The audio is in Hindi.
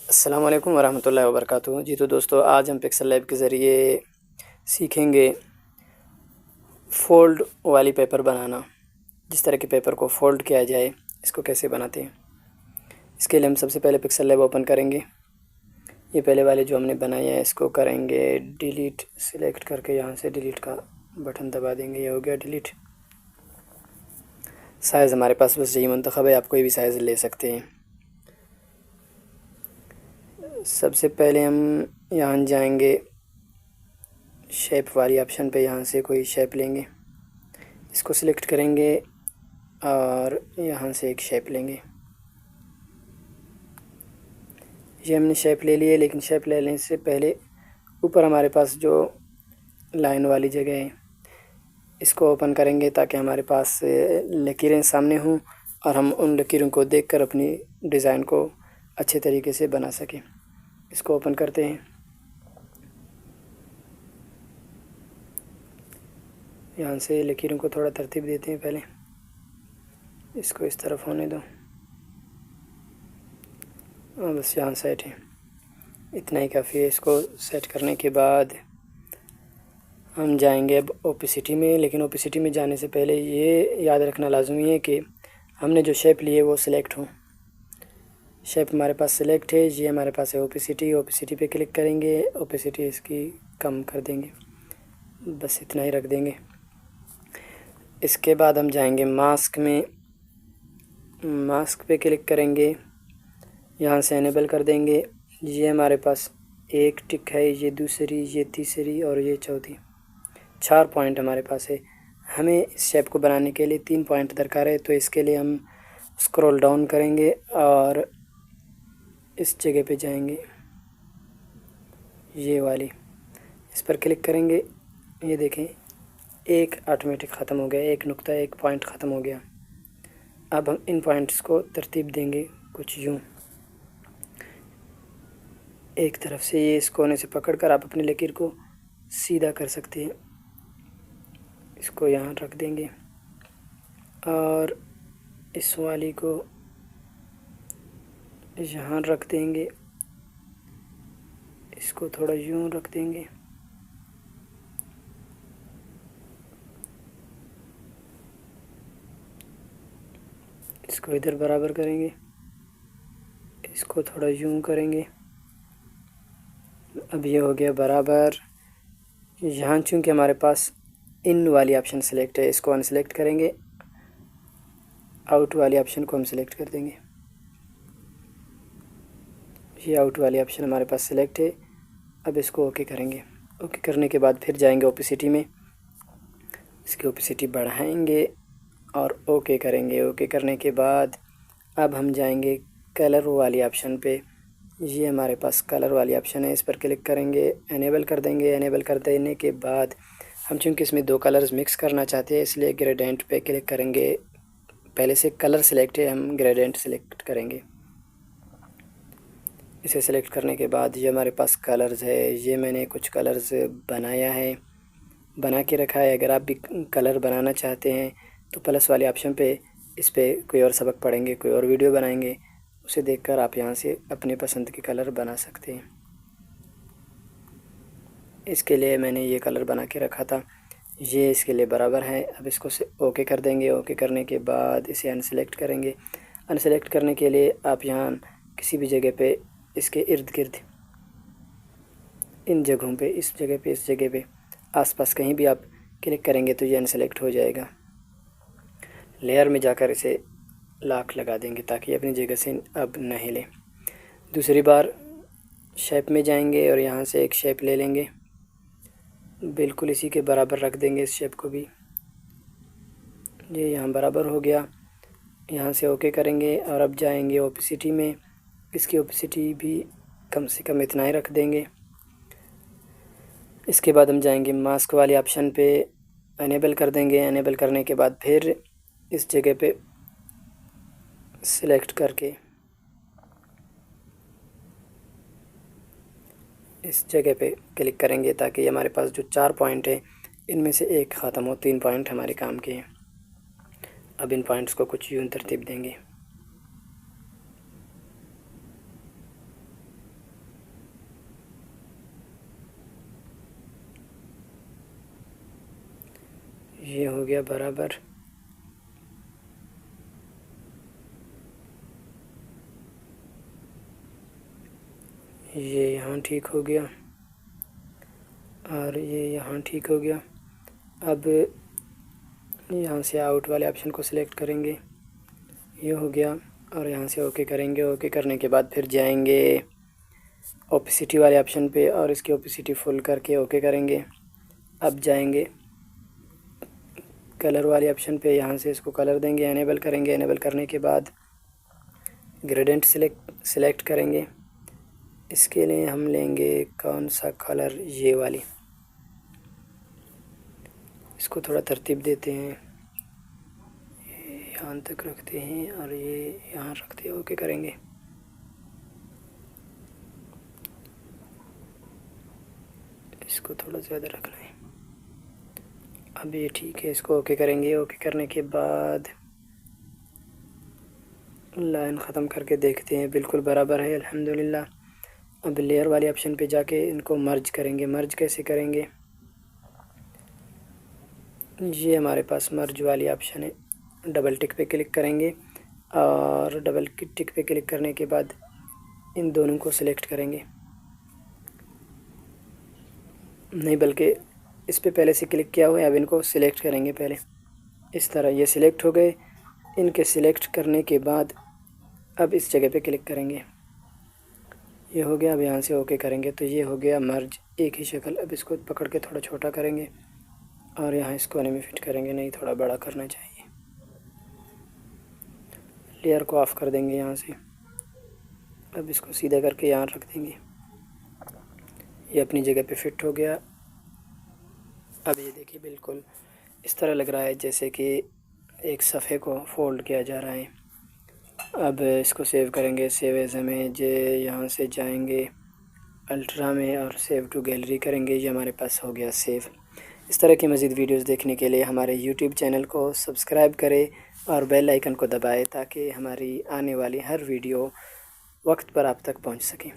अस्सलाम वालेकुम वरहमतुल्लाहि वबरकातुहू। जी तो दोस्तों, आज हम पिक्सल लैब के ज़रिए सीखेंगे फ़ोल्ड वाली पेपर बनाना। जिस तरह के पेपर को फ़ोल्ड किया जाए, इसको कैसे बनाते हैं। इसके लिए हम सबसे पहले पिक्सल लैब ओपन करेंगे। ये पहले वाले जो हमने बनाए हैं इसको करेंगे डिलीट। सिलेक्ट करके यहाँ से डिलीट का बटन दबा देंगे। ये हो गया डिलीट। साइज़ हमारे पास बस यही मुंतखब है, आप कोई भी साइज़ ले सकते हैं। सबसे पहले हम यहाँ जाएंगे शेप वाली ऑप्शन पे, यहाँ से कोई शेप लेंगे, इसको सिलेक्ट करेंगे और यहाँ से एक शेप लेंगे। ये हमने शेप ले लिए, लेकिन शेप ले लेने से पहले ऊपर हमारे पास जो लाइन वाली जगह है इसको ओपन करेंगे ताकि हमारे पास लकीरें सामने हों और हम उन लकीरों को देखकर अपनी डिज़ाइन को अच्छे तरीके से बना सकें। इसको ओपन करते हैं। यहाँ से लकीरों को थोड़ा तरतीब देते हैं। पहले इसको इस तरफ होने दो। बस यहाँ सेट है, इतना ही काफ़ी है। इसको सेट करने के बाद हम जाएंगे अब ओपेसिटी में, लेकिन ओपेसिटी में जाने से पहले ये याद रखना लाजमी है कि हमने जो शेप लिए वो सिलेक्ट हो। शेप हमारे पास सिलेक्ट है, ये हमारे पास है ओपेसिटी। ओपेसिटी पे क्लिक करेंगे, ओपेसिटी इसकी कम कर देंगे, बस इतना ही रख देंगे। इसके बाद हम जाएंगे मास्क में। मास्क पे क्लिक करेंगे, यहाँ से एनेबल कर देंगे। ये हमारे पास एक टिक है, ये दूसरी, ये तीसरी और ये चौथी। 4 पॉइंट हमारे पास है। हमें इस शेप को बनाने के लिए 3 पॉइंट दरकार है, तो इसके लिए हम स्क्रॉल डाउन करेंगे और इस जगह पे जाएंगे, ये वाली, इस पर क्लिक करेंगे। ये देखें, एक ऑटोमेटिक ख़त्म हो गया, एक नुक्ता, एक पॉइंट ख़त्म हो गया। अब हम इन पॉइंट्स को तरतीब देंगे कुछ यूँ। एक तरफ से ये इस कोने से पकड़कर आप अपनी लकीर को सीधा कर सकते हैं। इसको यहाँ रख देंगे और इस वाली को यहाँ रख देंगे। इसको थोड़ा यूँ रख देंगे। इसको इधर बराबर करेंगे, इसको थोड़ा यूँ करेंगे। अब ये हो गया बराबर। यहाँ चूँकि हमारे पास इन वाली ऑप्शन सेलेक्ट है, इसको अनसेलेक्ट करेंगे। आउट वाली ऑप्शन को हम सेलेक्ट कर देंगे। ये आउट वाली ऑप्शन हमारे पास सेलेक्ट है। अब इसको ओके करेंगे। ओके करने के बाद फिर जाएंगे ओपेसिटी में, इसकी ओपेसिटी बढ़ाएंगे और ओके करेंगे। ओके करने के बाद अब हम जाएंगे कलर वाली ऑप्शन पे। ये हमारे पास कलर वाली ऑप्शन है, इस पर क्लिक करेंगे, एनेबल कर देंगे। एनेबल कर देने के बाद हम चूँकि इसमें 2 कलर्स मिक्स करना चाहते हैं, इसलिए ग्रेडिएंट पे क्लिक करेंगे। पहले से कलर सेलेक्ट है, हम ग्रेडिएंट सेलेक्ट करेंगे। इसे सेलेक्ट करने के बाद ये हमारे पास कलर्स है। ये मैंने कुछ कलर्स बनाया है, बना के रखा है। अगर आप भी कलर बनाना चाहते हैं तो प्लस वाले ऑप्शन पे इस पर कोई और सबक पढ़ेंगे, कोई और वीडियो बनाएंगे, उसे देखकर आप यहाँ से अपने पसंद के कलर बना सकते हैं। इसके लिए मैंने ये कलर बना के रखा था, ये इसके लिए बराबर है। अब इसको से ओके कर देंगे। ओके करने के बाद इसे अनसेलेक्ट करेंगे। अनसेलेक्ट करने के लिए आप यहाँ किसी भी जगह पे इसके इर्द गिर्द, इन जगहों पे, इस जगह पे, इस जगह पे, आसपास कहीं भी आप क्लिक करेंगे तो ये अनसेलेक्ट हो जाएगा। लेयर में जाकर इसे लॉक लगा देंगे ताकि अपनी जगह से अब न हिले। दूसरी बार शेप में जाएंगे और यहाँ से एक शेप ले लेंगे, बिल्कुल इसी के बराबर रख देंगे इस शेप को भी। ये यहाँ बराबर हो गया। यहाँ से ओके करेंगे और अब जाएंगे ओपेसिटी में। इसकी ओपेसिटी भी कम से कम इतना ही रख देंगे। इसके बाद हम जाएंगे मास्क वाले ऑप्शन पे, एनेबल कर देंगे। एनेबल करने के बाद फिर इस जगह पे सिलेक्ट करके इस जगह पे क्लिक करेंगे ताकि हमारे पास जो 4 पॉइंट है इनमें से एक ख़त्म हो। 3 पॉइंट हमारे काम के हैं। अब इन पॉइंट्स को कुछ यूँ तरतीब देंगे। ये हो गया बराबर। ये यहाँ ठीक हो गया और ये यहाँ ठीक हो गया। अब यहाँ से आउट वाले ऑप्शन को सिलेक्ट करेंगे, ये हो गया, और यहाँ से ओके करेंगे। ओके करने के बाद फिर जाएंगे ओपेसिटी वाले ऑप्शन पे और इसकी ओपेसिटी फुल करके ओके करेंगे। अब जाएंगे कलर वाले ऑप्शन पे, यहाँ से इसको कलर देंगे, एनेबल करेंगे। एनेबल करने के बाद ग्रेडिएंट सिलेक्ट करेंगे। इसके लिए हम लेंगे कौन सा कलर, ये वाली। इसको थोड़ा तरतीब देते हैं, यहाँ तक रखते हैं और ये यहाँ रखते हैं। ओके करेंगे। इसको थोड़ा ज़्यादा रखना है। अब ये ठीक है, इसको ओके करेंगे। ओके करने के बाद लाइन ख़त्म करके देखते हैं, बिल्कुल बराबर है अल्हम्दुलिल्लाह। अब लेयर वाले ऑप्शन पे जाके इनको मर्ज करेंगे। मर्ज कैसे करेंगे, ये हमारे पास मर्ज वाली ऑप्शन है। डबल टिक पे क्लिक करेंगे और डबल टिक पे क्लिक करने के बाद इन दोनों को सिलेक्ट करेंगे, नहीं बल्कि इस पे पहले से क्लिक किया हुआ है। अब इनको सिलेक्ट करेंगे पहले, इस तरह ये सिलेक्ट हो गए। इनके सिलेक्ट करने के बाद अब इस जगह पे क्लिक करेंगे, ये हो गया। अब यहाँ से ओके करेंगे तो ये हो गया मर्ज, एक ही शक्ल। अब इसको पकड़ के थोड़ा छोटा करेंगे और यहाँ इस कोने में फिट करेंगे, नहीं थोड़ा बड़ा करना चाहिए। लेयर को ऑफ़ कर देंगे यहाँ से। अब इसको सीधा करके यहाँ रख देंगे, ये अपनी जगह पे फिट हो गया। अब ये देखिए बिल्कुल इस तरह लग रहा है जैसे कि एक सफ़े को फ़ोल्ड किया जा रहा है। अब इसको सेव करेंगे। सेव एज़ में जे यहाँ से जाएंगे अल्ट्रा में और सेव टू गैलरी करेंगे। ये हमारे पास हो गया सेव। इस तरह की मज़ीद वीडियोस देखने के लिए हमारे यूट्यूब चैनल को सब्सक्राइब करें और बेल आइकन को दबाएं ताकि हमारी आने वाली हर वीडियो वक्त पर आप तक पहुंच सके।